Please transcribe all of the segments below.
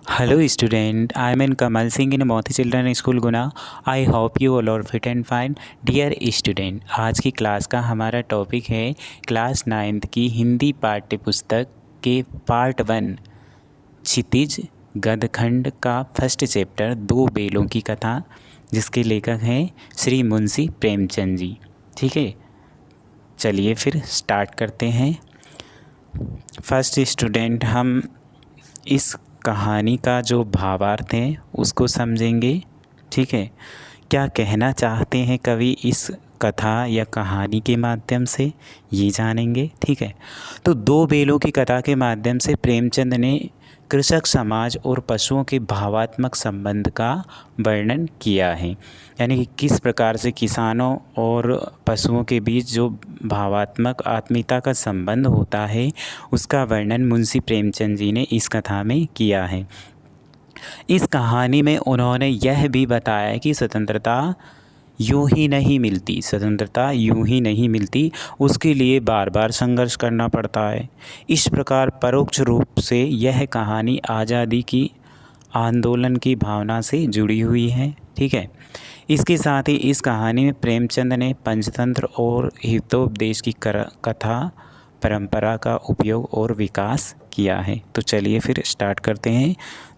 Hello student, I am in Kamal Singh in Mothi Children School Guna. I hope you all are fit and fine. Dear student, आज की class का हमारा topic है class 9th की हिंदी पाठ्य पुस्तक के पार्ट 1 क्षितिज गदखंड का फर्स्ट चैप्टर दो बेलों की कथा, जिसके लेखक हैं श्री मुंशी प्रेमचंद जी। ठीक है, चलिए फिर स्टार्ट करते हैं। फर्स्ट स्टूडेंट, हम इस कहानी का जो भावार्थ है उसको समझेंगे। ठीक है, क्या कहना चाहते हैं कवि इस कथा या कहानी के माध्यम से, ये जानेंगे। ठीक है, तो दो बेलों की कथा के माध्यम से प्रेमचंद ने कृषक समाज और पशुओं के भावात्मक संबंध का वर्णन किया है, यानी कि किस प्रकार से किसानों और पशुओं के बीच जो भावात्मक आत्मीयता का संबंध होता है उसका वर्णन मुंशी प्रेमचंद जी ने इस कथा में किया है। इस कहानी में उन्होंने यह भी बताया कि स्वतंत्रता यूं ही नहीं मिलती, उसके लिए बार बार संघर्ष करना पड़ता है। इस प्रकार परोक्ष रूप से यह कहानी आज़ादी की आंदोलन की भावना से जुड़ी हुई है। ठीक है, इसके साथ ही इस कहानी में प्रेमचंद ने पंचतंत्र और हितोपदेश की कथा परंपरा का उपयोग और विकास किया है। तो चलिए फिर स्टार्ट करते हैं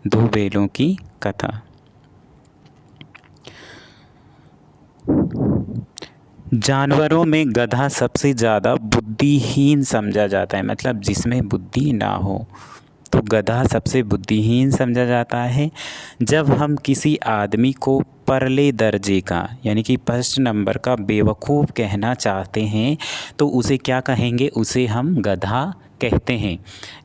दो बेलों की कथा। जानवरों में गधा सबसे ज़्यादा बुद्धिहीन समझा जाता है, मतलब जिसमें बुद्धि ना हो तो गधा सबसे बुद्धिहीन समझा जाता है। जब हम किसी आदमी को परले दर्जे का यानी कि फर्स्ट नंबर का बेवकूफ़ कहना चाहते हैं तो उसे क्या कहेंगे, उसे हम गधा कहते हैं।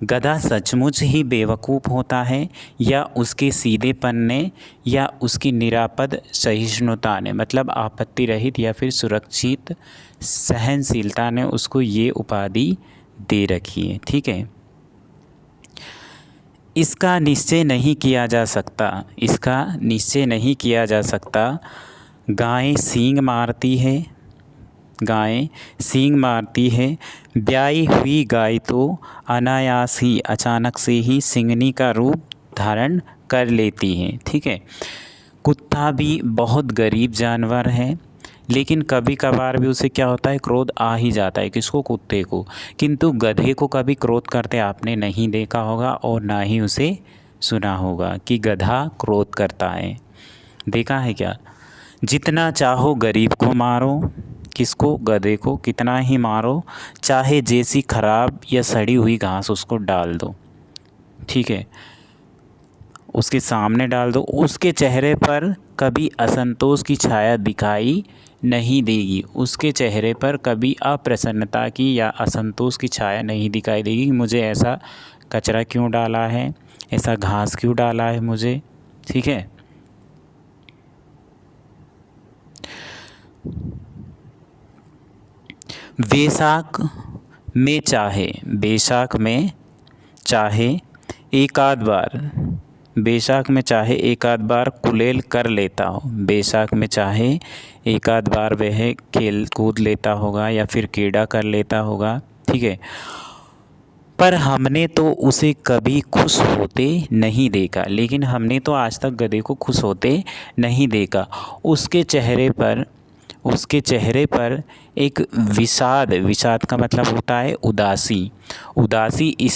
गधा सचमुच ही बेवकूफ़ होता है या उसके सीधेपन ने या उसकी निरापद सहिष्णुता ने, मतलब आपत्ति रहित या फिर सुरक्षित सहनशीलता ने उसको ये उपाधि दे रखी है। ठीक है, इसका निश्चय नहीं किया जा सकता। गायें सींग मारती है। ब्याई हुई गाय तो अनायास ही अचानक से ही सिंगनी का रूप धारण कर लेती है। ठीक है, कुत्ता भी बहुत गरीब जानवर है, लेकिन कभी कभार भी उसे क्या होता है, क्रोध आ ही जाता है। किसको? कुत्ते को। किंतु गधे को कभी क्रोध करते आपने नहीं देखा होगा और ना ही उसे सुना होगा कि गधा क्रोध करता है। देखा है क्या? जितना चाहो गरीब को मारो, किसको? गधे को। कितना ही मारो, चाहे जैसी खराब या सड़ी हुई घास उसको डाल दो। ठीक है, उसके सामने डाल दो, उसके चेहरे पर कभी असंतोष की छाया दिखाई नहीं देगी। उसके चेहरे पर कभी अप्रसन्नता की या असंतोष की छाया नहीं दिखाई देगी। मुझे ऐसा कचरा क्यों डाला है, ऐसा घास क्यों डाला है मुझे। ठीक है, बैसाख में चाहे एक आध बार कुलेल कर लेता हो। बैसाख में चाहे एक आध बार वह खेल कूद लेता होगा या फिर कीड़ा कर लेता होगा। ठीक है, पर हमने तो उसे कभी खुश होते नहीं देखा। लेकिन हमने तो आज तक गधे को खुश होते नहीं देखा। उसके चेहरे पर एक विषाद का मतलब होता है उदासी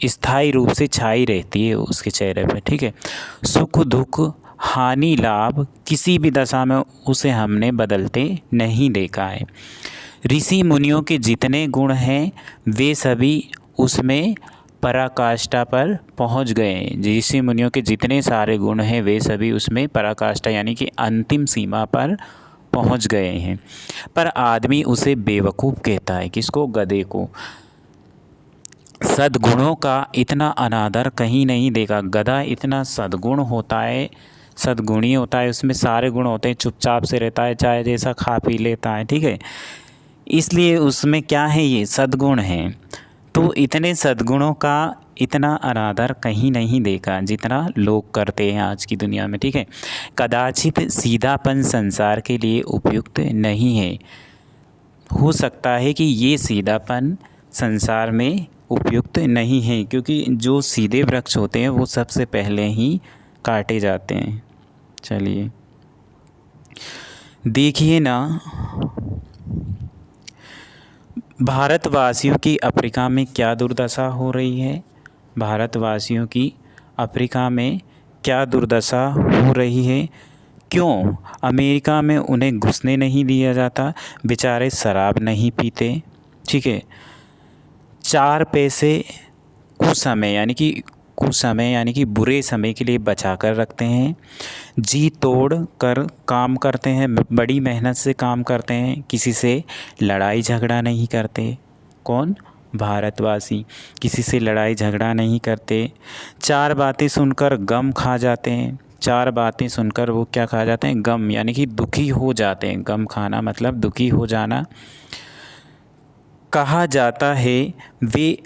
स्थायी रूप से छाई रहती है उसके चेहरे पर। ठीक है, सुख दुख हानि लाभ किसी भी दशा में उसे हमने बदलते नहीं देखा है। ऋषि मुनियों के जितने गुण हैं वे सभी उसमें पराकाष्ठा पर पहुंच गए। ऋषि मुनियों के जितने सारे गुण हैं वे सभी उसमें पराकाष्ठा यानी कि अंतिम सीमा पर पहुंच गए हैं। पर आदमी उसे बेवकूफ़ कहता है। किसको? गधे को। सद्गुणों का इतना अनादर कहीं नहीं देखा। गधा इतना सद्गुणी होता है, उसमें सारे गुण होते हैं, चुपचाप से रहता है, चाहे जैसा खा पी लेता है। ठीक है, इसलिए उसमें क्या है, ये सद्गुण हैं। तो इतने सद्गुणों का इतना अनादर कहीं नहीं देखा जितना लोग करते हैं आज की दुनिया में। ठीक है, कदाचित सीधापन संसार के लिए उपयुक्त नहीं है। हो सकता है कि ये सीधापन संसार में उपयुक्त नहीं है, क्योंकि जो सीधे वृक्ष होते हैं वो सबसे पहले ही काटे जाते हैं। चलिए देखिए ना, भारतवासियों की अफ्रीका में क्या दुर्दशा हो रही है। भारतवासियों की अफ्रीका में क्या दुर्दशा हो रही है। क्यों अमेरिका में उन्हें घुसने नहीं दिया जाता। बेचारे शराब नहीं पीते, ठीक है। 4 पैसे कुछ समय यानी कि बुरे समय के लिए बचा कर रखते हैं। जी तोड़ कर काम करते हैं, बड़ी मेहनत से काम करते हैं, किसी से लड़ाई झगड़ा नहीं करते। कौन? भारतवासी किसी से लड़ाई झगड़ा नहीं करते। 4 बातें सुनकर गम खा जाते हैं। 4 बातें सुनकर वो क्या खा जाते हैं? गम, यानी कि दुखी हो जाते हैं। गम खाना मतलब दुखी हो जाना। कहा जाता है वे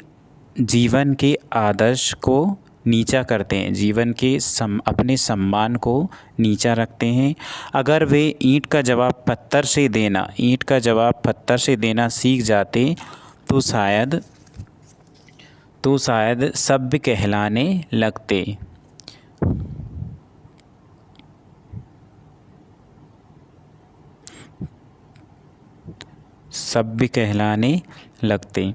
जीवन के आदर्श को नीचा करते हैं, जीवन के अपने सम्मान को नीचा रखते हैं। अगर वे ईंट का जवाब पत्थर से देना सीख जाते तो शायद सभ्य कहलाने लगते। सभ्य कहलाने लगते।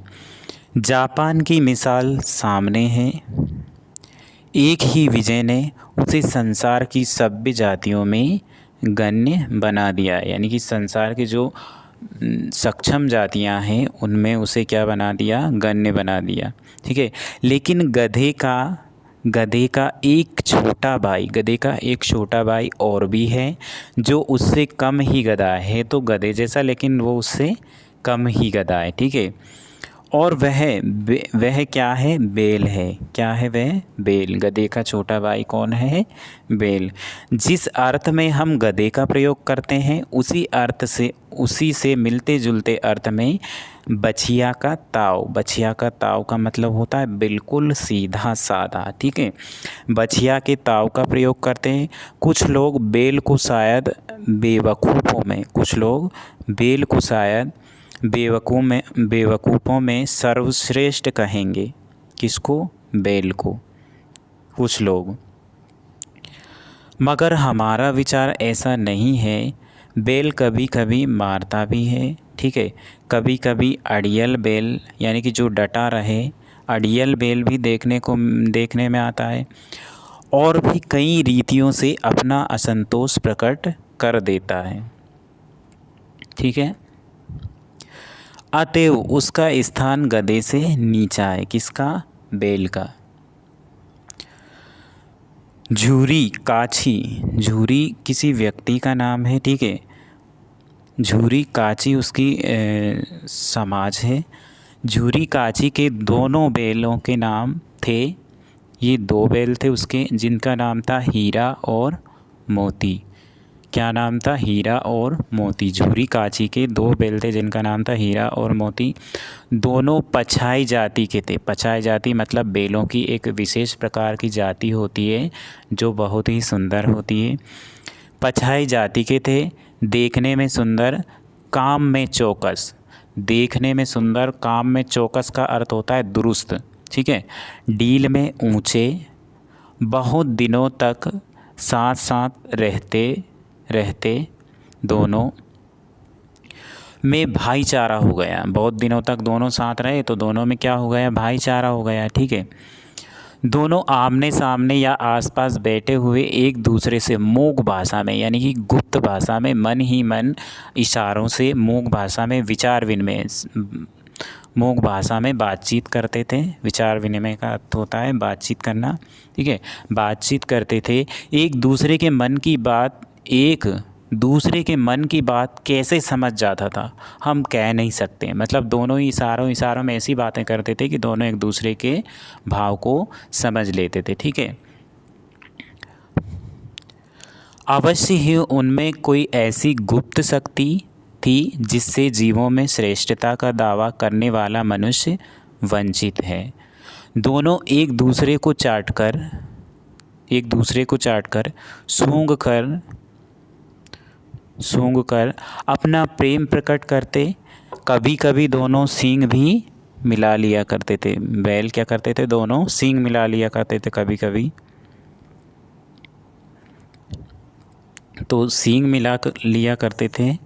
जापान की मिसाल सामने है। एक ही विजय ने उसे संसार की सभ्य जातियों में गण्य बना दिया, यानी कि संसार के जो सक्षम जातियां हैं उनमें उसे क्या बना दिया? गण्य बना दिया, ठीक है। लेकिन गधे का एक छोटा भाई और भी है जो उससे कम ही गधा है, तो गधे जैसा, लेकिन वो उससे कम ही गधा है, ठीक है। और वह क्या है? बेल है। क्या है वह? बेल। गधे का छोटा भाई कौन है? बेल। जिस अर्थ में हम गधे का प्रयोग करते हैं उसी से मिलते जुलते अर्थ में बछिया का ताव का मतलब होता है बिल्कुल सीधा साधा, ठीक है। बछिया के ताव का प्रयोग करते हैं। कुछ लोग बेल को शायद बेवकूफ़ों में सर्वश्रेष्ठ कहेंगे। किसको? बेल को, कुछ लोग। मगर हमारा विचार ऐसा नहीं है। बेल कभी कभी मारता भी है, ठीक है। कभी कभी अड़ियल बेल, यानी कि जो डटा रहे, अड़ियल बेल भी देखने में आता है, और भी कई रीतियों से अपना असंतोष प्रकट कर देता है, ठीक है। अतएव उसका स्थान गधे से नीचा है। किसका? बेल का। झूरी किसी व्यक्ति का नाम है, ठीक है। झूरी काची उसकी समाज है। झूरी काची के दोनों बेलों के नाम थे। ये 2 बेल थे उसके, जिनका नाम था हीरा और मोती। क्या नाम था? हीरा और मोती। झूरी काची के 2 बेल थे जिनका नाम था हीरा और मोती। दोनों पछाई जाति के थे। पछाई जाति मतलब बेलों की एक विशेष प्रकार की जाति होती है जो बहुत ही सुंदर होती है। पछाई जाति के थे। देखने में सुंदर, काम में चौकस। देखने में सुंदर, काम में चौकस का अर्थ होता है दुरुस्त, ठीक है। डील में ऊंचे, बहुत दिनों तक साथ साथ रहते दोनों में भाईचारा हो गया। बहुत दिनों तक दोनों साथ रहे तो दोनों में क्या हो गया? भाईचारा हो गया, ठीक है। दोनों आमने सामने या आसपास बैठे हुए एक दूसरे से मूक भाषा में, यानी कि गुप्त भाषा में, मन ही मन इशारों से मूक भाषा में विचार विनिमय, मूक भाषा में बातचीत करते थे। विचार विनिमय का अर्थ होता है बातचीत करना, ठीक है। बातचीत करते थे। एक दूसरे के मन की बात कैसे समझ जाता था हम कह नहीं सकते। मतलब दोनों ही इशारों में ऐसी बातें करते थे कि दोनों एक दूसरे के भाव को समझ लेते थे, ठीक है। अवश्य ही उनमें कोई ऐसी गुप्त शक्ति थी जिससे जीवों में श्रेष्ठता का दावा करने वाला मनुष्य वंचित है। दोनों एक दूसरे को चाटकर सूंघ कर अपना प्रेम प्रकट करते। कभी कभी दोनों सींग भी मिला लिया करते थे। बैल क्या करते थे, दोनों सींग मिला लिया करते थे कभी कभी। तो सींग मिला लिया करते थे।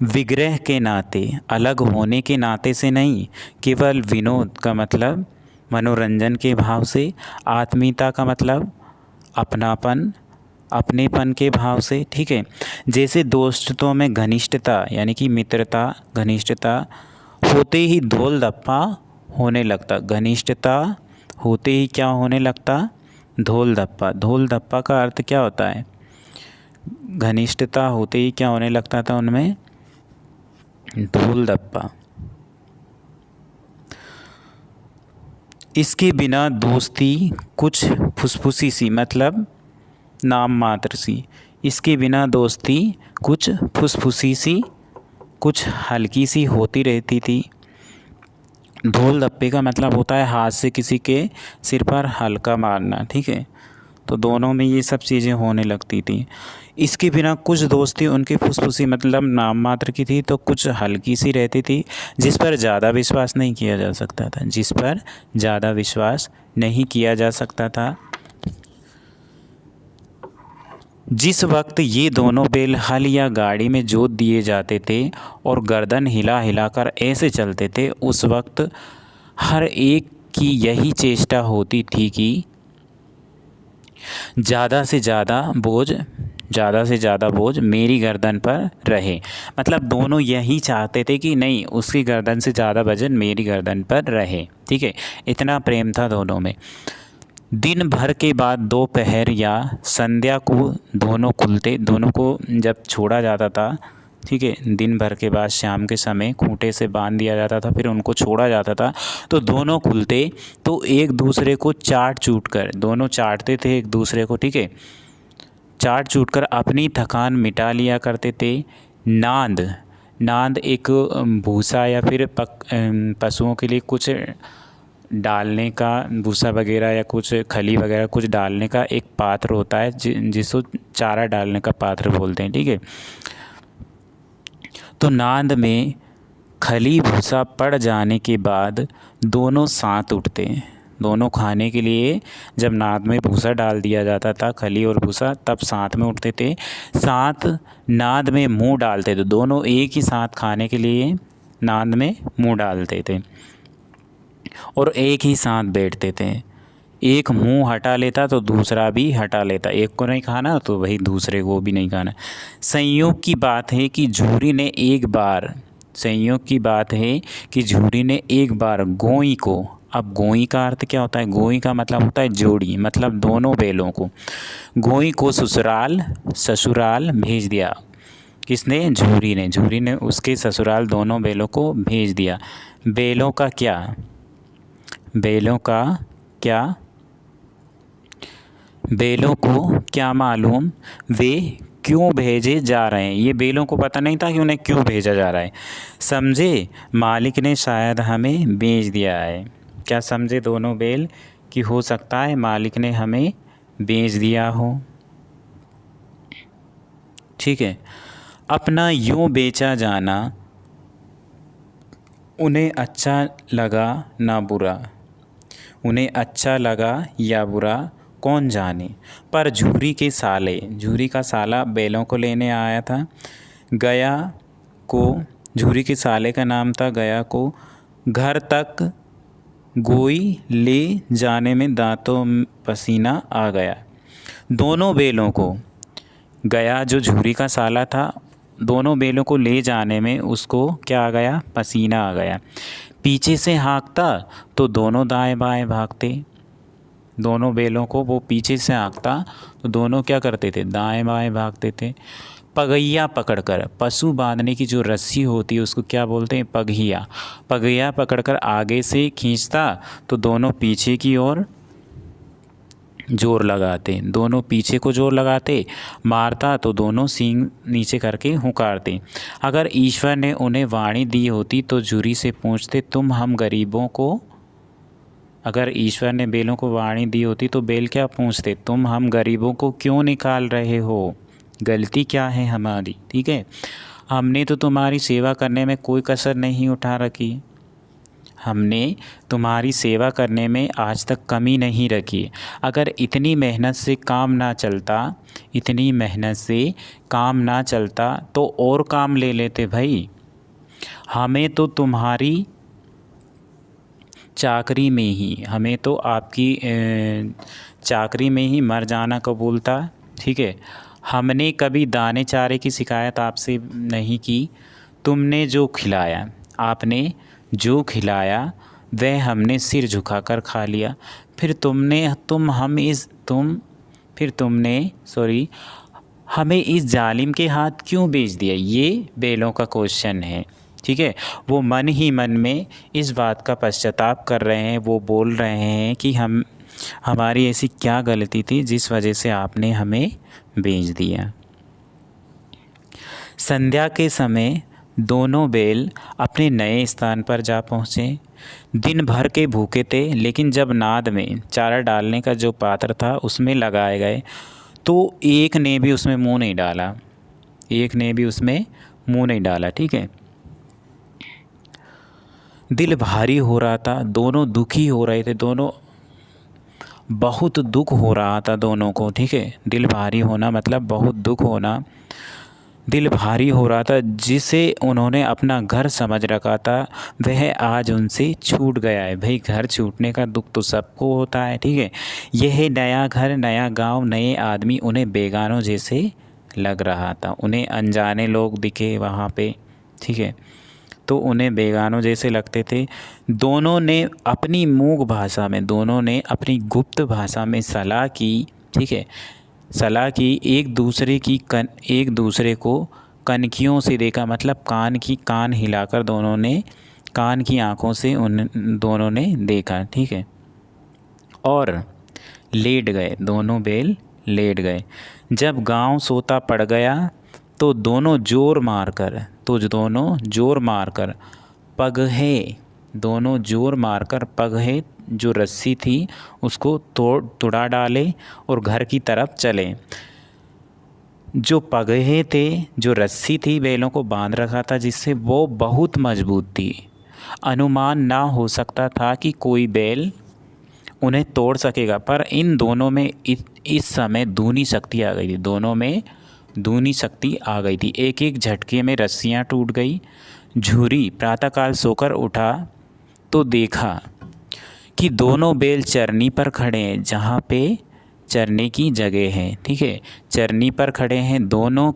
विग्रह के नाते, अलग होने के नाते से नहीं, केवल विनोद का मतलब मनोरंजन के भाव से, आत्मीयता का मतलब अपनापन, अपनेपन के भाव से, ठीक है। जैसे दोस्तों में घनिष्ठता यानी कि मित्रता, घनिष्ठता होते ही ढोल धप्पा होने लगता। घनिष्ठता होते ही क्या होने लगता, ढोल धप्पा। ढोल धप्पा का अर्थ क्या होता है, घनिष्ठता होते ही क्या होने लगता था उनमें, ढोल धप्पा। इसके बिना दोस्ती कुछ फुसफुसी सी, मतलब नाम मात्र सी। इसके बिना दोस्ती कुछ फुसफुसी सी, कुछ हल्की सी होती रहती थी। ढोल धप्पे का मतलब होता है हाथ से किसी के सिर पर हल्का मारना, ठीक है। तो दोनों में ये सब चीज़ें होने लगती थी। इसके बिना कुछ दोस्ती उनकी फुसफुसी मतलब नाम मात्र की थी, तो कुछ हल्की सी रहती थी, जिस पर ज़्यादा विश्वास नहीं किया जा सकता था, जिस पर ज़्यादा विश्वास नहीं किया जा सकता था। जिस वक्त ये दोनों बैल हल या गाड़ी में जोत दिए जाते थे और गर्दन हिला हिलाकर ऐसे चलते थे, उस वक्त हर एक की यही चेष्टा होती थी कि ज़्यादा से ज़्यादा बोझ मेरी गर्दन पर रहे। मतलब दोनों यही चाहते थे कि नहीं, उसकी गर्दन से ज़्यादा वजन मेरी गर्दन पर रहे, ठीक है। इतना प्रेम था दोनों में। दिन भर के बाद दोपहर या संध्या को दोनों को जब छोड़ा जाता था, ठीक है, दिन भर के बाद शाम के समय खूंटे से बांध दिया जाता था, फिर उनको छोड़ा जाता था। तो दोनों खुलते तो एक दूसरे को चाट चूट कर, दोनों चाटते थे एक दूसरे को, ठीक है, चाट चूट कर अपनी थकान मिटा लिया करते थे। नांद एक भूसा या फिर पशुओं के लिए कुछ डालने का, भूसा वगैरह या कुछ खली वगैरह कुछ डालने का एक पात्र होता है, जिसको चारा डालने का पात्र बोलते हैं, ठीक है। तो नांद में खली भूसा पड़ जाने के बाद दोनों साथ उठते हैं। दोनों खाने के लिए जब नाद में भूसा डाल दिया जाता था, खली और भूसा, तब साथ में उठते थे, साथ नाद में मुंह डालते थे। दोनों एक ही साथ खाने के लिए नाद में मुंह डालते थे और एक ही साथ बैठते थे। एक मुंह हटा लेता तो दूसरा भी हटा लेता, एक को नहीं खाना तो वही दूसरे को भी नहीं खाना। संयोग की बात है कि झूरी ने एक बार गोई को, अब गोई का अर्थ क्या होता है, गोई का मतलब होता है जोड़ी, मतलब दोनों बैलों को, गोई को ससुराल भेज दिया। किसने, झूरी ने उसके ससुराल दोनों बैलों को भेज दिया। बैलों को क्या मालूम वे क्यों भेजे जा रहे हैं। ये बैलों को पता नहीं था कि उन्हें क्यों भेजा जा रहा है। समझे, मालिक ने शायद हमें भेज दिया है। क्या समझे दोनों बैल कि हो सकता है मालिक ने हमें भेज दिया हो, ठीक है। अपना यूं बेचा जाना उन्हें अच्छा लगा या बुरा कौन जाने, पर झूरी का साला बैलों को लेने आया था। झूरी के साले का नाम था गया को घर तक गोई ले जाने में दांतों पसीना आ गया। दोनों बैलों को, गया जो झूरी का साला था, दोनों बैलों को ले जाने में उसको क्या आ गया, पसीना आ गया। पीछे से हाँकता तो दोनों दाएं बाएं भागते। दोनों बैलों को वो पीछे से हाँकता तो दोनों क्या करते थे, दाएं बाएं भागते थे। पगैया पकड़कर, पशु बांधने की जो रस्सी होती है उसको क्या बोलते हैं, पगैया पकड़कर आगे से खींचता तो दोनों पीछे की ओर जोर लगाते, मारता तो दोनों सींग नीचे करके हुंकारते। अगर ईश्वर ने उन्हें वाणी दी होती तो झूरी से पूछते, अगर ईश्वर ने बैलों को वाणी दी होती तो बैल क्या पूछते, तुम हम गरीबों को क्यों निकाल रहे हो, गलती क्या है हमारी, ठीक है। हमने तो तुम्हारी सेवा करने में कोई कसर नहीं उठा रखी, हमने तुम्हारी सेवा करने में आज तक कमी नहीं रखी। अगर इतनी मेहनत से काम ना चलता, इतनी मेहनत से काम ना चलता तो और काम ले लेते भाई। हमें तो तुम्हारी चाकरी में ही, हमें तो आपकी चाकरी में ही मर जाना कबूल था। ठीक है, हमने कभी दाने चारे की शिकायत आपसे नहीं की। तुमने जो खिलाया, आपने जो खिलाया वह हमने सिर झुकाकर खा लिया। फिर तुमने हमें इस जालिम के हाथ क्यों बेच दिया? ये बेलों का क्वेश्चन है। ठीक है, वो मन ही मन में इस बात का पश्चाताप कर रहे हैं। वो बोल रहे हैं कि हमारी ऐसी क्या गलती थी जिस वजह से आपने हमें बेच दिया। संध्या के समय दोनों बैल अपने नए स्थान पर जा पहुँचे। दिन भर के भूखे थे, लेकिन जब नाद में चारा डालने का जो पात्र था उसमें लगाए गए तो एक ने भी उसमें मुंह नहीं डाला। ठीक है, दिल भारी हो रहा था, दोनों दुखी हो रहे थे, दोनों बहुत दुख हो रहा था दोनों को। ठीक है, दिल भारी होना मतलब बहुत दुख होना। दिल भारी हो रहा था, जिसे उन्होंने अपना घर समझ रखा था वह आज उनसे छूट गया है। भाई, घर छूटने का दुख तो सबको होता है। ठीक है, यह नया घर, नया गांव, नए आदमी उन्हें बेगानों जैसे लग रहा था। उन्हें अनजाने लोग दिखे वहाँ पे। ठीक है, तो उन्हें बेगानों जैसे लगते थे। दोनों ने अपनी मूक भाषा में, दोनों ने अपनी गुप्त भाषा में सलाह की। ठीक है, सलाह की, एक दूसरे को कनखियों से देखा, मतलब कान हिलाकर दोनों ने कान की आंखों से उन दोनों ने देखा। ठीक है, और लेट गए, दोनों बैल लेट गए। जब गांव सोता पड़ गया तो दोनों जोर मारकर पगहे जो रस्सी थी उसको तुड़ा डाले और घर की तरफ चले। जो पगहे थे, जो रस्सी थी बैलों को बांध रखा था जिससे, वो बहुत मजबूत थी। अनुमान ना हो सकता था कि कोई बैल उन्हें तोड़ सकेगा, पर इन दोनों में इस समय दूनी शक्ति आ गई थी। एक एक झटके में रस्सियाँ टूट गई। झूरी प्रातःकाल सोकर उठा तो देखा कि दोनों बैल चरनी पर खड़े हैं, जहाँ पे चरने की जगह है। ठीक है, चरनी पर खड़े हैं। दोनों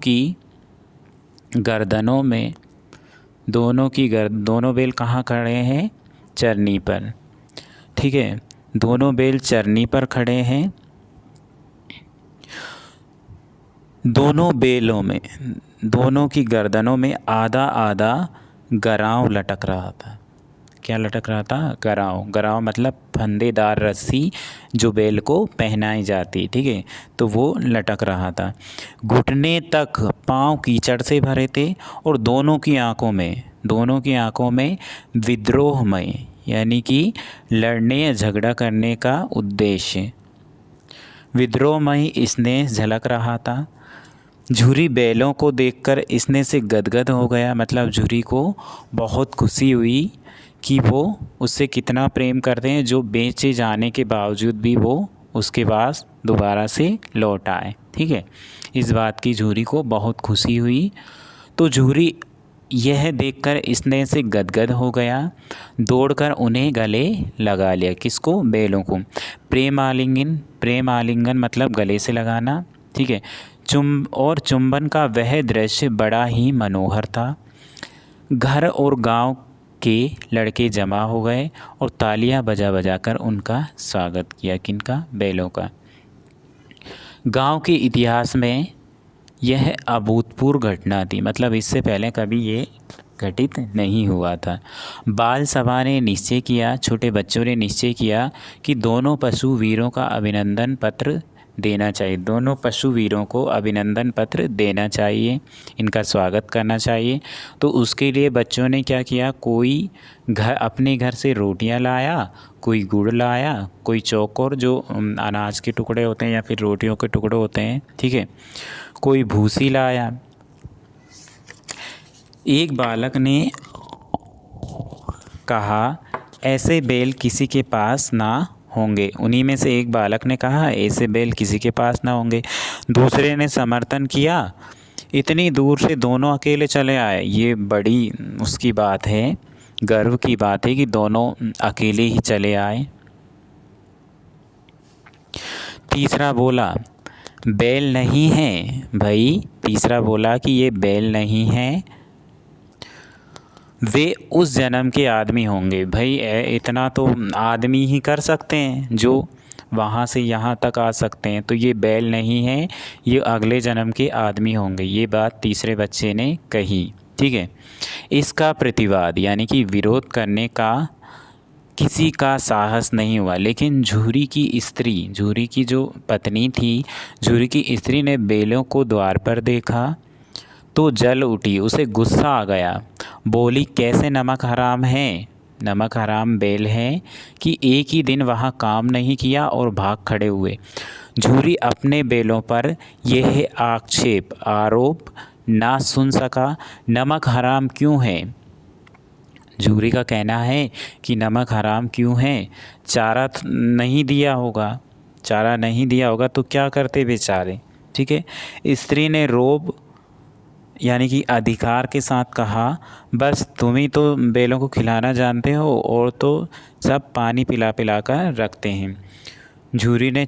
बैल कहाँ खड़े हैं? चरनी पर। ठीक है, दोनों बैल चरनी पर खड़े हैं। दोनों की गर्दनों में आधा आधा गराव लटक रहा था। क्या लटक रहा था? गराव मतलब फंदेदार रस्सी जो बैल को पहनाई जाती। ठीक है, तो वो लटक रहा था। घुटने तक पांव कीचड़ से भरे थे और दोनों की आंखों में विद्रोहमय, यानी कि लड़ने या झगड़ा करने का उद्देश्य, विद्रोहमय स्नेह झलक रहा था। झूरी बैलों को देखकर स्नेह से गदगद हो गया, मतलब झूरी को बहुत खुशी हुई कि वो उससे कितना प्रेम करते हैं, जो बेचे जाने के बावजूद भी वो उसके पास दोबारा से लौट आए। ठीक है, इस बात की झूरी को बहुत खुशी हुई। तो झूरी यह देखकर स्नेह से गदगद हो गया, दौड़कर उन्हें गले लगा लिया। किसको? बैलों को। प्रेम आलिंगन मतलब गले से लगाना। ठीक है, चुंबन का वह दृश्य बड़ा ही मनोहर था। घर और गांव के लड़के जमा हो गए और तालियां बजा कर उनका स्वागत किया। किनका? बैलों का। गांव के इतिहास में यह अभूतपूर्व घटना थी, मतलब इससे पहले कभी ये घटित नहीं हुआ था। बाल सभा ने निश्चय किया, छोटे बच्चों ने निश्चय किया कि दोनों पशु वीरों को अभिनंदन पत्र देना चाहिए, इनका स्वागत करना चाहिए। तो उसके लिए बच्चों ने क्या किया? कोई अपने घर से रोटियां लाया, कोई गुड़ लाया, कोई चौकोर जो अनाज के टुकड़े होते हैं या फिर रोटियों के टुकड़े होते हैं। ठीक है, कोई भूसी लाया। एक बालक ने कहा ऐसे बैल किसी के पास ना होंगे। उन्हीं में से एक बालक ने कहा, ऐसे बैल किसी के पास ना होंगे। दूसरे ने समर्थन किया, इतनी दूर से दोनों अकेले चले आए। ये बड़ी उसकी बात है, गर्व की बात है कि दोनों अकेले ही चले आए। तीसरा बोला, बैल नहीं है भाई। तीसरा बोला कि ये बैल नहीं है, वे उस जन्म के आदमी होंगे। भाई इतना तो आदमी ही कर सकते हैं जो वहाँ से यहाँ तक आ सकते हैं, तो ये बैल नहीं है, ये अगले जन्म के आदमी होंगे। ये बात तीसरे बच्चे ने कही। ठीक है। इसका प्रतिवाद यानी कि विरोध करने का किसी का साहस नहीं हुआ, लेकिन झूरी की स्त्री, झूरी की जो पत्नी थी, झूरी की स्त्री ने बैलों को द्वार पर देखा तो जल उठी, उसे गुस्सा आ गया। बोली, कैसे नमक हराम है, नमक हराम बैल हैं कि एक ही दिन वहाँ काम नहीं किया और भाग खड़े हुए। झूरी अपने बैलों पर यह आरोप ना सुन सका। नमक हराम क्यों है? झूरी का कहना है कि नमक हराम क्यों है? चारा नहीं दिया होगा, चारा नहीं दिया होगा तो क्या करते बेचारे। ठीक है। स्त्री ने रोब यानी कि अधिकार के साथ कहा, बस तुम ही तो बैलों को खिलाना जानते हो और तो सब पानी पिला पिला कर रखते हैं। झूरी ने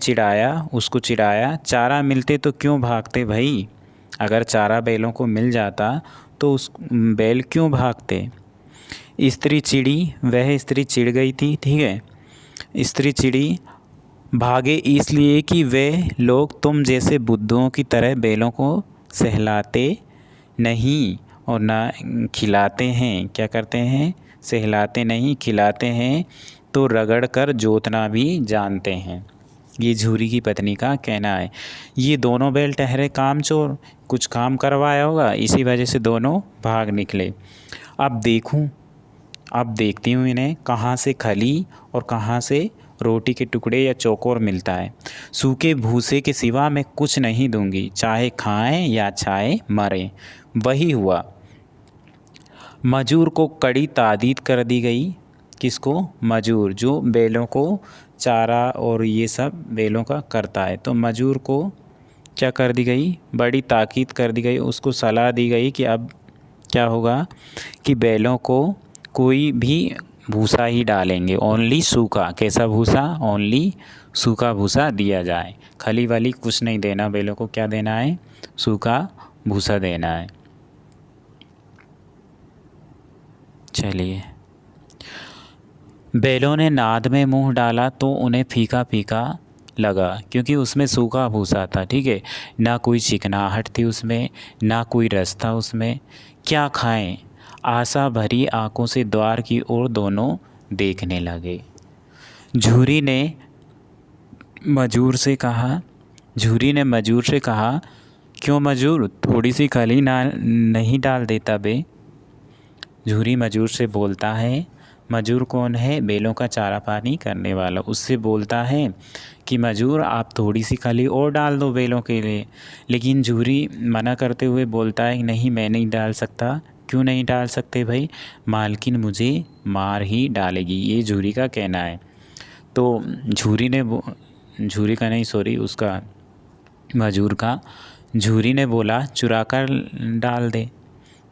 उसको चिढ़ाया, चारा मिलते तो क्यों भागते भाई? अगर चारा बैलों को मिल जाता तो उस बैल क्यों भागते? स्त्री चिड़ी, वह स्त्री चिढ़ गई थी। ठीक है। स्त्री चिड़ी, भागे इसलिए कि वे लोग तुम जैसे बुद्धुओं की तरह बैलों को सहलाते नहीं और ना खिलाते हैं। क्या करते हैं? सहलाते नहीं, खिलाते हैं तो रगड़ कर जोतना भी जानते हैं। ये झूरी की पत्नी का कहना है। ये दोनों बैल ठहरे कामचोर, कुछ काम करवाया होगा, इसी वजह से दोनों भाग निकले। अब देखती हूँ इन्हें कहाँ से खली और कहाँ से रोटी के टुकड़े या चौकोर मिलता है। सूखे भूसे के सिवा मैं कुछ नहीं दूंगी, चाहे खाएं या चाहे मरें। वही हुआ। मजूर को कड़ी ताकीद कर दी गई। किसको? मजूर, जो बैलों को चारा और ये सब बैलों का करता है। तो मजूर को क्या कर दी गई? बड़ी ताकीद कर दी गई। उसको सलाह दी गई कि अब क्या होगा कि बैलों को कोई भी भूसा ही डालेंगे, ओनली सूखा। कैसा भूसा? ओनली सूखा भूसा दिया जाए, खली वाली कुछ नहीं देना बैलों को। क्या देना है? सूखा भूसा देना है। चलिए, बैलों ने नाद में मुंह डाला तो उन्हें फीका फीका लगा, क्योंकि उसमें सूखा भूसा था। ठीक है। ना कोई चिकनाहट थी उसमें, ना कोई रस था उसमें। क्या खाएं? आशा भरी आंखों से द्वार की ओर दोनों देखने लगे। झूरी ने मजूर से कहा, क्यों मजूर, थोड़ी सी खली नहीं डाल देता बे? झूरी मजूर से बोलता है। मजूर कौन है? बैलों का चारा पानी करने वाला। उससे बोलता है कि मजूर आप थोड़ी सी खली और डाल दो बैलों के लिए। लेकिन झूरी मना करते हुए बोलता है, नहीं मैं नहीं डाल सकता। क्यों नहीं डाल सकते भाई? मालकिन मुझे मार ही डालेगी, ये झूरी का कहना है। तो झूरी ने बोला चुरा कर डाल दे।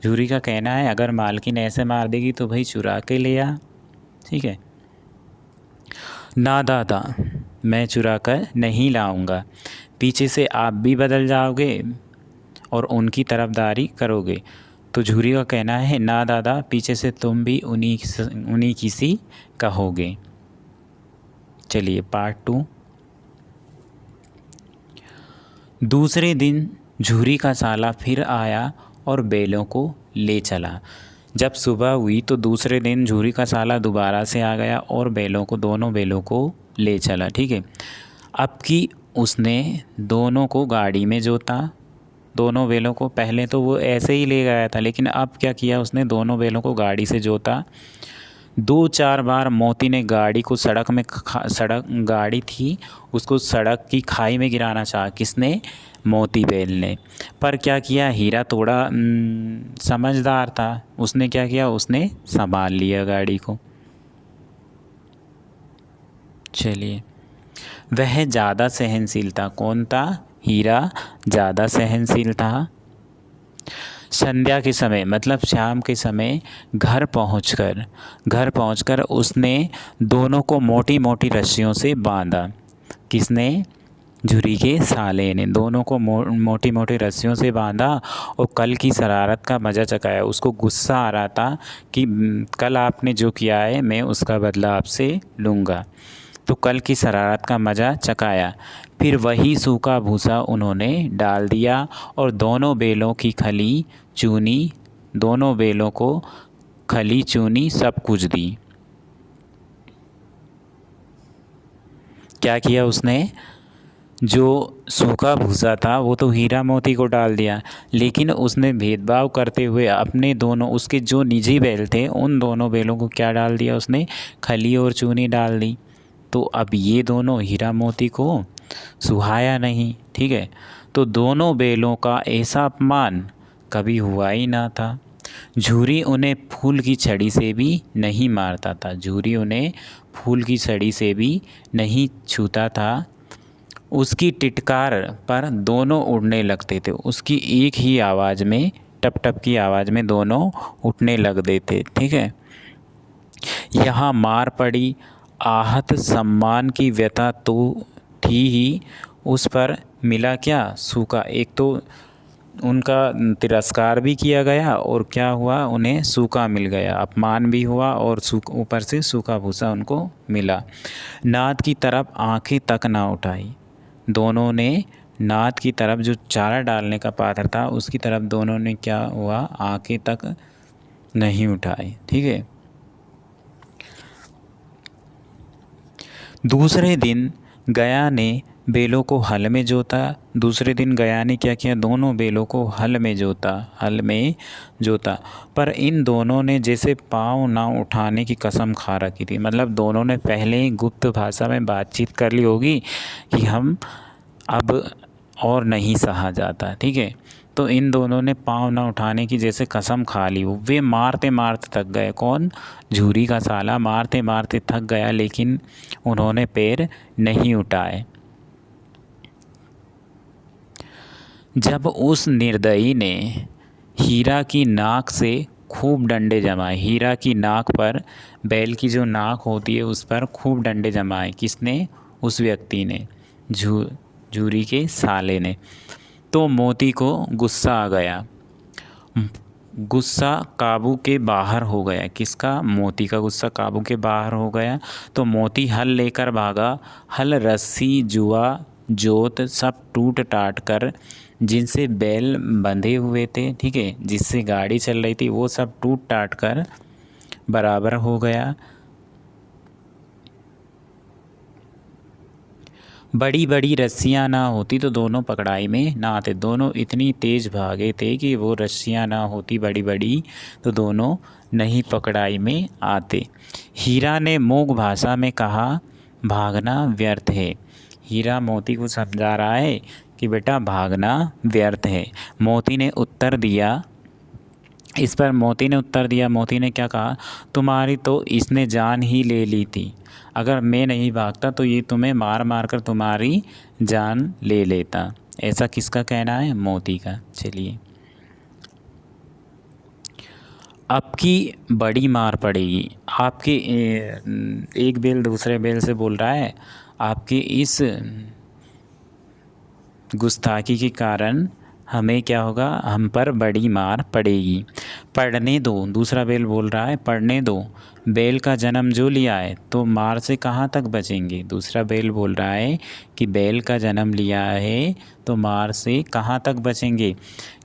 झूरी का कहना है अगर मालकिन ऐसे मार देगी तो भाई चुरा के ले आ। ठीक है। ना दादा, मैं चुरा कर नहीं लाऊंगा, पीछे से आप भी बदल जाओगे और उनकी तरफदारी करोगे। तो झूरी का कहना है, ना दादा, पीछे से तुम भी उन्हीं की सी कहोगे। चलिए पार्ट 2। दूसरे दिन झूरी का साला फिर आया और बैलों को ले चला। जब सुबह हुई तो दूसरे दिन झूरी का साला दोबारा से आ गया और दोनों बैलों को ले चला। ठीक है। अब कि उसने दोनों को गाड़ी में जोता। दोनों बैलों को पहले तो वो ऐसे ही ले गया था, लेकिन अब क्या किया उसने? दोनों बैलों को गाड़ी से जोता। 2-4 बार मोती ने गाड़ी को गाड़ी थी उसको सड़क की खाई में गिराना चाहा। किसने? मोती बैल ने। पर क्या किया? हीरा थोड़ा समझदार था। उसने क्या किया? उसने संभाल लिया गाड़ी को। चलिए, वह ज़्यादा सहनशील था। कौन था? हीरा ज़्यादा सहनशील था। संध्या के समय मतलब शाम के समय घर पहुंचकर उसने दोनों को मोटी मोटी रस्सियों से बांधा। किसने? झुरी के साले ने दोनों को मोटी मोटी रस्सियों से बांधा और कल की शरारत का मज़ा चखाया। उसको गुस्सा आ रहा था कि कल आपने जो किया है मैं उसका बदला आपसे लूँगा, तो कल की शरारत का मज़ा चखाया। फिर वही सूखा भूसा उन्होंने डाल दिया और दोनों बेलों की खली चूनी, दोनों बेलों को खली चूनी सब कुछ दी। क्या किया उसने? जो सूखा भूसा था वो तो हीरा मोती को डाल दिया, लेकिन उसने भेदभाव करते हुए अपने दोनों उसके जो निजी बैल थे उन दोनों बैलों को क्या डाल दिया उसने? खली और चूनी डाल दी। तो अब ये दोनों हीरा मोती को सुहाया नहीं, ठीक है। तो दोनों बैलों का ऐसा अपमान कभी हुआ ही ना था। झूरी उन्हें फूल की छड़ी से भी नहीं मारता था, झूरी उन्हें फूल की छड़ी से भी नहीं छूता था। उसकी टिटकार पर दोनों उड़ने लगते थे। उसकी एक ही आवाज़ में, टप टप की आवाज़ में दोनों उठने लगते थे, ठीक है। यहाँ मार पड़ी, आहत सम्मान की व्यथा तो थी ही, उस पर मिला क्या? सूखा। एक तो उनका तिरस्कार भी किया गया और क्या हुआ? उन्हें सूखा मिल गया, अपमान भी हुआ और ऊपर से सूखा भूसा उनको मिला। नाद की तरफ आंखें तक ना उठाई। दोनों ने नाद की तरफ, जो चारा डालने का पात्र था उसकी तरफ दोनों ने क्या हुआ? आंखें तक नहीं उठाई, ठीक है। दूसरे दिन गया ने बैलों को हल में जोता। दूसरे दिन गया ने क्या किया? दोनों बैलों को हल में जोता। पर इन दोनों ने जैसे पाँव ना उठाने की कसम खा रखी थी। मतलब दोनों ने पहले ही गुप्त भाषा में बातचीत कर ली होगी कि हम अब और नहीं सहा जाता, ठीक है। तो इन दोनों ने पाँव ना उठाने की जैसे कसम खा ली। वे मारते मारते थक गए। कौन? झूरी का साला मारते मारते थक गया, लेकिन उन्होंने पैर नहीं उठाए। जब उस निर्दयी ने हीरा की नाक से खूब डंडे जमाए, हीरा की नाक पर, बैल की जो नाक होती है उस पर खूब डंडे जमाए। किसने? उस व्यक्ति ने, झूरी के साले ने। तो मोती को गुस्सा आ गया। गुस्सा काबू के बाहर हो गया। किसका? मोती का गुस्सा काबू के बाहर हो गया। तो मोती हल लेकर भागा। हल, रस्सी, जुआ, जोत सब टूट टाट कर, जिनसे बैल बंधे हुए थे, ठीक है, जिससे गाड़ी चल रही थी, वो सब टूट टाट कर बराबर हो गया। बड़ी बड़ी रस्सियाँ ना होती तो दोनों पकड़ाई में ना आते। दोनों इतनी तेज़ भागे थे कि वो रस्सियाँ ना होती बड़ी बड़ी तो दोनों नहीं पकड़ाई में आते। हीरा ने मूक भाषा में कहा, भागना व्यर्थ है। हीरा मोती को समझा रहा है कि बेटा भागना व्यर्थ है। मोती ने उत्तर दिया, इस पर मोती ने क्या कहा? तुम्हारी तो इसने जान ही ले ली थी। अगर मैं नहीं भागता तो ये तुम्हें मार मार कर तुम्हारी जान ले लेता। ऐसा किसका कहना है? मोती का। चलिए, आपकी बड़ी मार पड़ेगी। आपके एक बैल दूसरे बैल से बोल रहा है, आपकी इस गुस्ताखी के कारण हमें क्या होगा? हम पर बड़ी मार पड़ेगी। पढ़ने दो, दूसरा बैल बोल रहा है, पढ़ने दो। बैल का जन्म जो लिया है तो मार से कहाँ तक बचेंगे? दूसरा बैल बोल रहा है कि बैल का जन्म लिया है तो मार से कहाँ तक बचेंगे।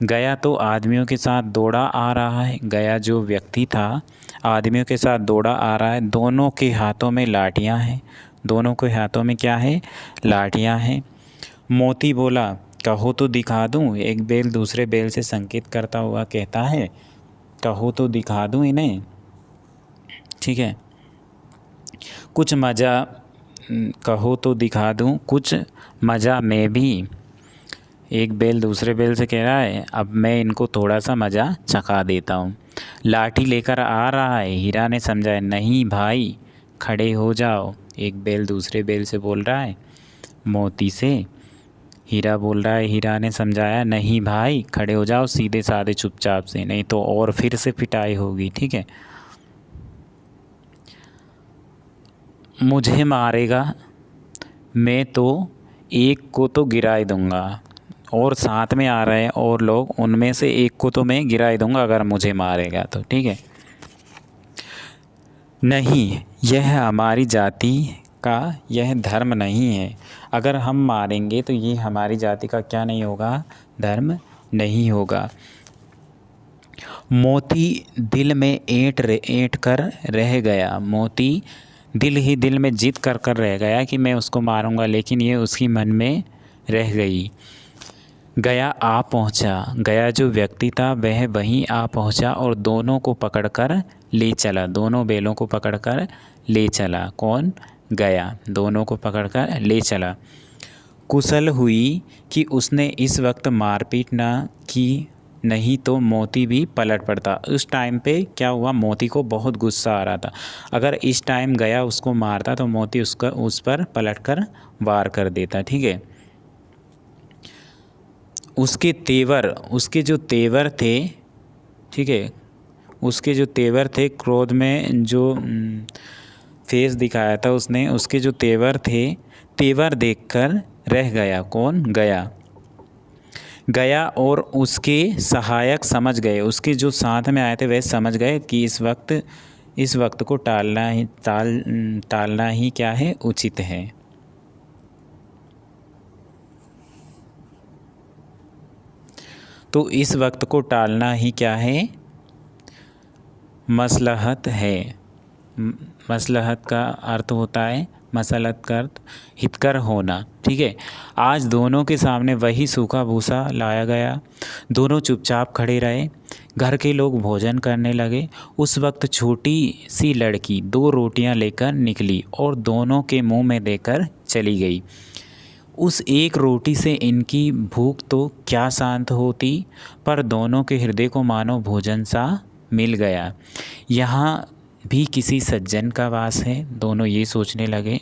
गया तो आदमियों के साथ दौड़ा आ रहा है। गया जो व्यक्ति था आदमियों के साथ दौड़ा आ रहा है। दोनों के हाथों में लाठियाँ हैं। दोनों के हाथों में क्या है? लाठियाँ हैं। मोती बोला, कहो तो दिखा दूं। एक बैल दूसरे बैल से संकेत करता हुआ कहता है, कहो तो दिखा दूं इन्हें, ठीक है। कुछ मज़ा, कहो तो दिखा दूं कुछ मज़ा मैं भी। एक बैल दूसरे बैल से कह रहा है, अब मैं इनको थोड़ा सा मज़ा चखा देता हूँ। लाठी लेकर आ रहा है। हीरा ने समझाया, नहीं भाई, खड़े हो जाओ। एक बैल दूसरे बैल से बोल रहा है मोती से। हीरा बोल रहा है, हीरा ने समझाया, नहीं भाई खड़े हो जाओ सीधे साधे चुपचाप से, नहीं तो और फिर से पिटाई होगी, ठीक है। मुझे मारेगा, मैं तो एक को तो गिरा ही दूंगा, और साथ में आ रहे हैं और लोग, उनमें से एक को तो मैं गिरा ही दूंगा अगर मुझे मारेगा तो, ठीक है। नहीं, यह हमारी जाति का यह धर्म नहीं है। अगर हम मारेंगे तो ये हमारी जाति का क्या नहीं होगा, धर्म नहीं होगा। मोती दिल में ऐंठ कर रह गया। मोती दिल ही दिल में जिद कर कर रह गया कि मैं उसको मारूंगा, लेकिन ये उसकी मन में रह गई। गया आ पहुंचा। गया जो व्यक्ति था वह वहीं आ पहुंचा और दोनों को पकड़कर ले चला। दोनों बैलों को पकड़कर ले चला। कौन? गया। दोनों को पकड़कर ले चला। कुशल हुई कि उसने इस वक्त मारपीट ना की, नहीं तो मोती भी पलट पड़ता। उस टाइम पे क्या हुआ, मोती को बहुत गुस्सा आ रहा था। अगर इस टाइम गया उसको मारता तो मोती उस पर पलटकर वार कर देता, ठीक है। उसके जो तेवर थे, ठीक है, उसके जो तेवर थे, क्रोध में जो फेस दिखाया था उसने, उसके जो तेवर थे, तेवर देखकर रह गया। कौन? गया। गया और उसके सहायक समझ गए, उसके जो साथ में आए थे वह समझ गए कि इस वक्त को टालना ही क्या है, उचित है। तो इस वक्त को टालना ही क्या है, मसलहत है। मसलहत का अर्थ होता है, मसलहत का अर्थ हितकर होना, ठीक है। आज दोनों के सामने वही सूखा भूसा लाया गया। दोनों चुपचाप खड़े रहे। घर के लोग भोजन करने लगे। उस वक्त छोटी सी लड़की 2 रोटियां लेकर निकली और दोनों के मुंह में देकर चली गई। उस एक रोटी से इनकी भूख तो क्या शांत होती, पर दोनों के हृदय को मानो भोजन सा मिल गया। यहाँ भी किसी सज्जन का वास है, दोनों ये सोचने लगे।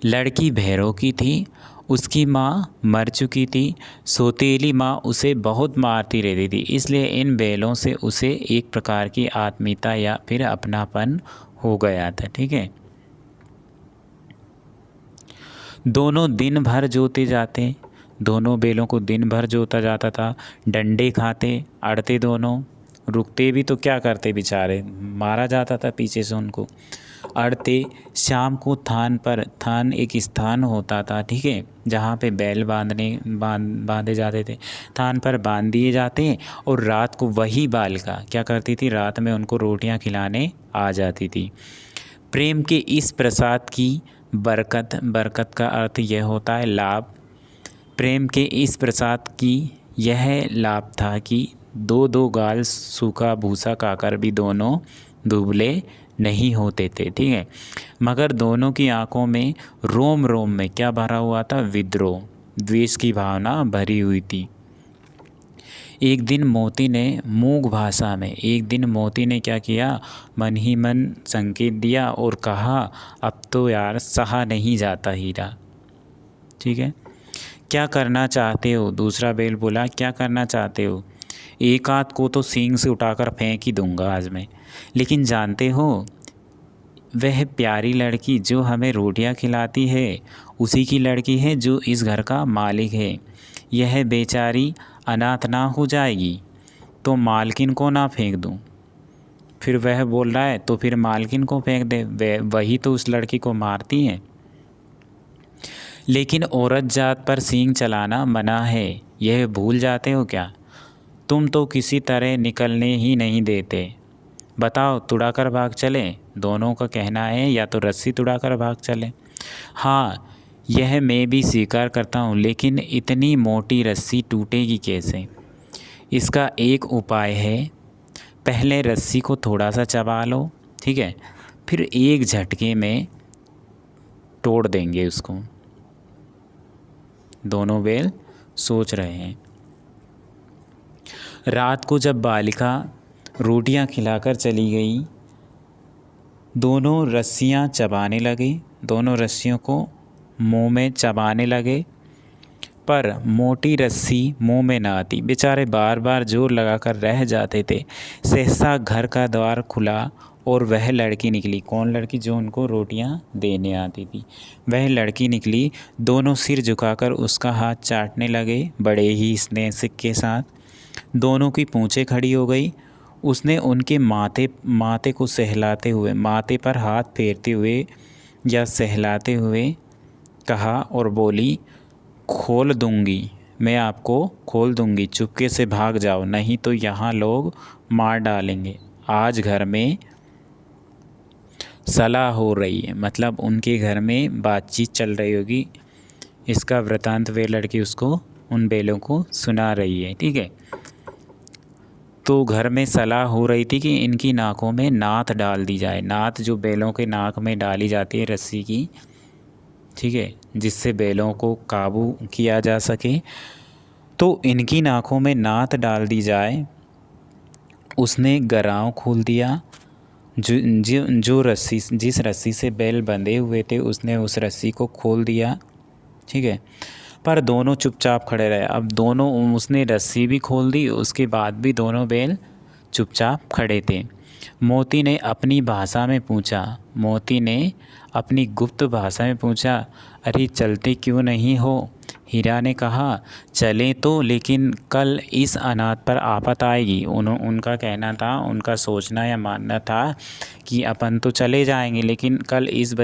लड़की भैरव की थी, उसकी माँ मर चुकी थी। सौतेली माँ उसे बहुत मारती रहती थी, इसलिए इन बैलों से उसे एक प्रकार की आत्मीयता या फिर अपनापन हो गया था, ठीक है। दोनों दिन भर जोते जाते, दोनों बैलों को दिन भर जोता जाता था। डंडे खाते, अड़ते, दोनों रुकते भी तो क्या करते बेचारे, मारा जाता था पीछे से उनको। अड़ते, शाम को थान एक स्थान होता था, ठीक है, जहाँ पे बैल बांधे जाते थे। थान पर बांध दिए जाते और रात को वही बालिका क्या करती थी, रात में उनको रोटियां खिलाने आ जाती थी। प्रेम के इस प्रसाद की बरकत का अर्थ यह होता है लाभ। प्रेम के इस प्रसाद की यह लाभ था कि 2 गाल सूखा भूसा खाकर भी दोनों दुबले नहीं होते थे, ठीक है। मगर दोनों की आंखों में रोम रोम में क्या भरा हुआ था, विद्रोह, द्वेष की भावना भरी हुई थी। एक दिन मोती ने क्या किया, मन ही मन संकेत दिया और कहा, अब तो यार सहा नहीं जाता हीरा, ठीक है। क्या करना चाहते हो? दूसरा बैल बोला, क्या करना चाहते हो? एक आध को तो सींग से उठाकर फेंक ही दूंगा आज मैं, लेकिन जानते हो वह प्यारी लड़की जो हमें रोटियां खिलाती है उसी की लड़की है जो इस घर का मालिक है। यह बेचारी अनाथ ना हो जाएगी तो मालकिन को ना फेंक दूं। फिर वह बोल रहा है तो फिर मालकिन को फेंक दे, वही तो उस लड़की को मारती हैं। लेकिन औरत जात पर सींग चलाना मना है, यह भूल जाते हो क्या? तुम तो किसी तरह निकलने ही नहीं देते। बताओ, तुड़ाकर भाग चलें? दोनों का कहना है या तो रस्सी तुड़ाकर भाग चलें। हाँ, यह मैं भी स्वीकार करता हूँ, लेकिन इतनी मोटी रस्सी टूटेगी कैसे? इसका एक उपाय है, पहले रस्सी को थोड़ा सा चबा लो, ठीक है, फिर एक झटके में तोड़ देंगे उसको। दोनों बैल सोच रहे हैं। रात को जब बालिका रोटियां खिलाकर चली गई दोनों रस्सियाँ चबाने लगे, दोनों रस्सियों को मुंह में चबाने लगे, पर मोटी रस्सी मुंह में न आती। बेचारे बार बार जोर लगाकर रह जाते थे। सहसा घर का द्वार खुला और वह लड़की निकली। कौन लड़की? जो उनको रोटियां देने आती थी, वह लड़की निकली। दोनों सिर झुकाकर उसका हाथ चाटने लगे बड़े ही स्नेह के साथ। दोनों की पूंछें खड़ी हो गई। उसने उनके माथे को सहलाते हुए, माथे पर हाथ फेरते हुए या सहलाते हुए कहा और बोली, खोल दूंगी, मैं आपको खोल दूंगी, चुपके से भाग जाओ, नहीं तो यहाँ लोग मार डालेंगे। आज घर में सलाह हो रही है, मतलब उनके घर में बातचीत चल रही होगी। इसका वृतांत वे लड़की उसको, उन बेलों को सुना रही है। ठीक है, तो घर में सलाह हो रही थी कि इनकी नाकों में नाथ डाल दी जाए। नाथ जो बैलों के नाक में डाली जाती है रस्सी की, ठीक है, जिससे बैलों को काबू किया जा सके, तो इनकी नाकों में नाथ डाल दी जाए। उसने गराव खोल दिया। जो रस्सी, जिस रस्सी से बैल बंधे हुए थे, उसने उस रस्सी को खोल दिया। ठीक है, पर दोनों चुपचाप खड़े रहे। अब दोनों, उसने रस्सी भी खोल दी, उसके बाद भी दोनों बैल चुपचाप खड़े थे। मोती ने अपनी भाषा में पूछा, मोती ने अपनी गुप्त भाषा में पूछा, अरे चलते क्यों नहीं हो? हीरा ने कहा, चलें तो, लेकिन कल इस अनाथ पर आफत आएगी। उनका कहना था, उनका सोचना या मानना था कि अपन तो चले जाएंगे, लेकिन कल इस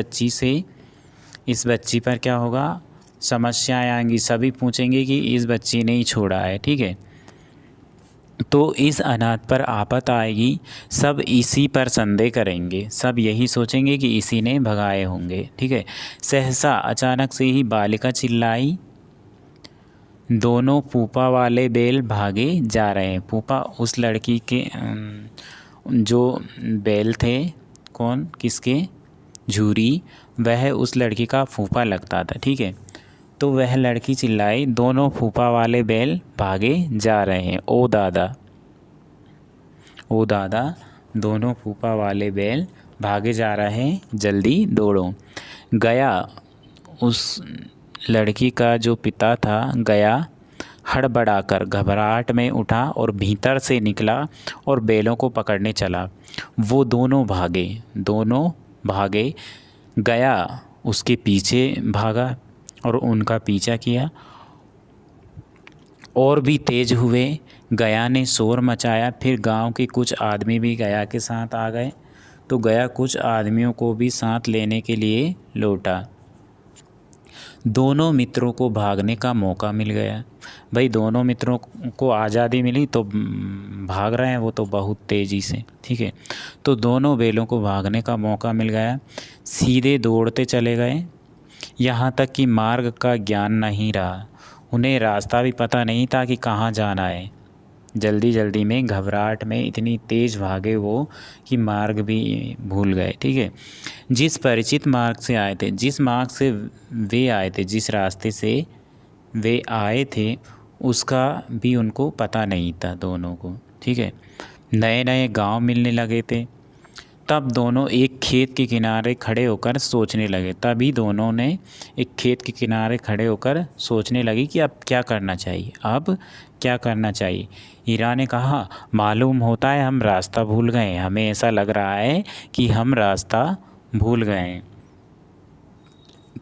बच्ची पर क्या होगा? समस्याएं आएंगी। सभी पूछेंगे कि इस बच्ची ने ही छोड़ा है। ठीक है, तो इस अनाथ पर आफत आएगी, सब इसी पर संदेह करेंगे, सब यही सोचेंगे कि इसी ने भगाए होंगे। ठीक है, सहसा अचानक से ही बालिका चिल्लाई, दोनों फूफा वाले बैल भागे जा रहे हैं। फूफा उस लड़की के जो बैल थे, कौन, किसके? झूरी, वह उस लड़की का फूफा लगता था। ठीक है, तो वह लड़की चिल्लाई, दोनों फूफा वाले बैल भागे जा रहे हैं। ओ दादा, ओ दादा, दोनों फूफा वाले बैल भागे जा रहे हैं, जल्दी दौड़ो। गया, उस लड़की का जो पिता था, गया हड़बड़ाकर घबराहट में उठा और भीतर से निकला और बैलों को पकड़ने चला। वो दोनों भागे। गया उसके पीछे भागा और उनका पीछा किया। और भी तेज हुए। गया ने शोर मचाया। फिर गांव के कुछ आदमी भी गया के साथ आ गए, तो गया कुछ आदमियों को भी साथ लेने के लिए लौटा। दोनों मित्रों को भागने का मौका मिल गया। भाई, दोनों मित्रों को आज़ादी मिली तो भाग रहे हैं वो तो बहुत तेज़ी से। ठीक है, तो दोनों बैलों को भागने का मौका मिल गया। सीधे दौड़ते चले गए, यहाँ तक कि मार्ग का ज्ञान नहीं रहा। उन्हें रास्ता भी पता नहीं था कि कहाँ जाना है। जल्दी जल्दी में, घबराहट में इतनी तेज़ भागे वो कि मार्ग भी भूल गए। ठीक है, जिस परिचित मार्ग से आए थे, जिस मार्ग से वे आए थे, जिस रास्ते से वे आए थे, उसका भी उनको पता नहीं था दोनों को। ठीक है, नए नए गांव मिलने लगे थे। तब दोनों एक खेत के किनारे खड़े होकर सोचने लगे। तभी दोनों ने एक खेत के किनारे खड़े होकर सोचने लगी कि अब क्या करना चाहिए, अब क्या करना चाहिए। हीरा ने कहा, मालूम होता है हम रास्ता भूल गए, हमें ऐसा लग रहा है कि हम रास्ता भूल गए।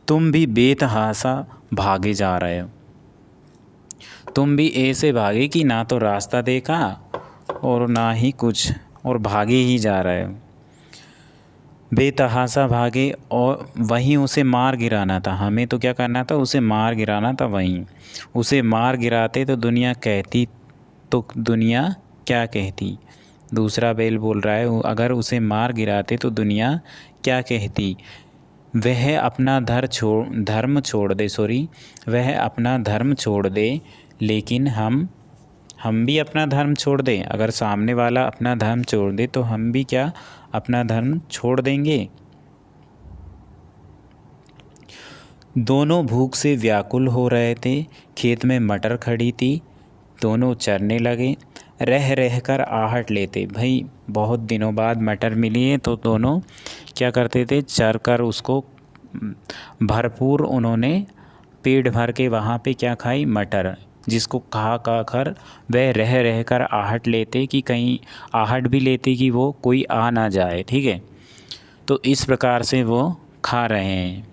तुम भी बेतहासा भागे जा रहे हो, तुम भी ऐसे भागे कि ना तो रास्ता देखा और ना ही कुछ, और भागे ही जा रहे हो। बेतहासा भागे, और वहीं उसे मार गिराना था। हमें तो क्या करना था? उसे मार गिराना था। वहीं उसे मार गिराते तो दुनिया कहती, तो दुनिया क्या कहती? दूसरा बैल बोल रहा है, अगर उसे मार गिराते तो दुनिया क्या कहती? वह अपना धर्म छोड़ दे, वह अपना धर्म छोड़ दे, लेकिन हम भी अपना धर्म छोड़ दें। अगर सामने वाला अपना धर्म छोड़ दे तो हम भी क्या अपना धर्म छोड़ देंगे? दोनों भूख से व्याकुल हो रहे थे। खेत में मटर खड़ी थी, दोनों चरने लगे। रह रह कर आहट लेते। भाई बहुत दिनों बाद मटर मिली है तो दोनों क्या करते थे, चर कर उसको भरपूर उन्होंने पेट भर के वहाँ पे क्या खाई, मटर, जिसको खा खा कर वह रह रह कर आहट लेते कि कहीं आहट भी लेते कि वो कोई आ ना जाए। ठीक है, तो इस प्रकार से वो खा रहे हैं,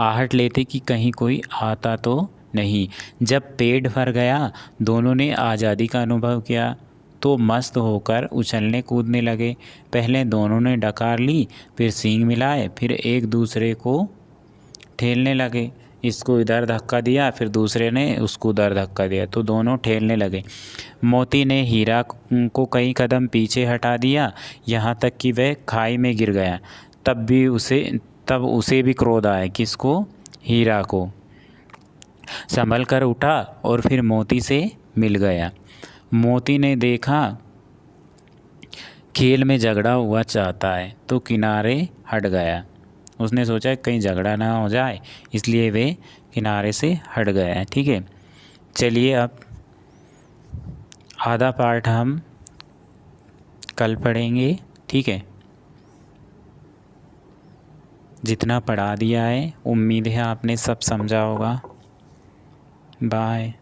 आहट लेते कि कहीं कोई आता तो नहीं। जब पेट भर गया दोनों ने आज़ादी का अनुभव किया तो मस्त होकर उछलने कूदने लगे। पहले दोनों ने डकार ली, फिर सींग मिलाए, फिर एक दूसरे को ठेलने लगे। इसको इधर धक्का दिया, फिर दूसरे ने उसको उधर धक्का दिया, तो दोनों ठेलने लगे। मोती ने हीरा को कई कदम पीछे हटा दिया, यहाँ तक कि वह खाई में गिर गया। तब उसे भी क्रोध आया। किसको? हीरा को। संभल कर उठा और फिर मोती से मिल गया। मोती ने देखा खेल में झगड़ा हुआ चाहता है तो किनारे हट गया। उसने सोचा कहीं झगड़ा ना हो जाए, इसलिए वे किनारे से हट गया। ठीक है, चलिए अब आधा पार्ट हम कल पढ़ेंगे। ठीक है, जितना पढ़ा दिया है उम्मीद है आपने सब समझा होगा। बाय।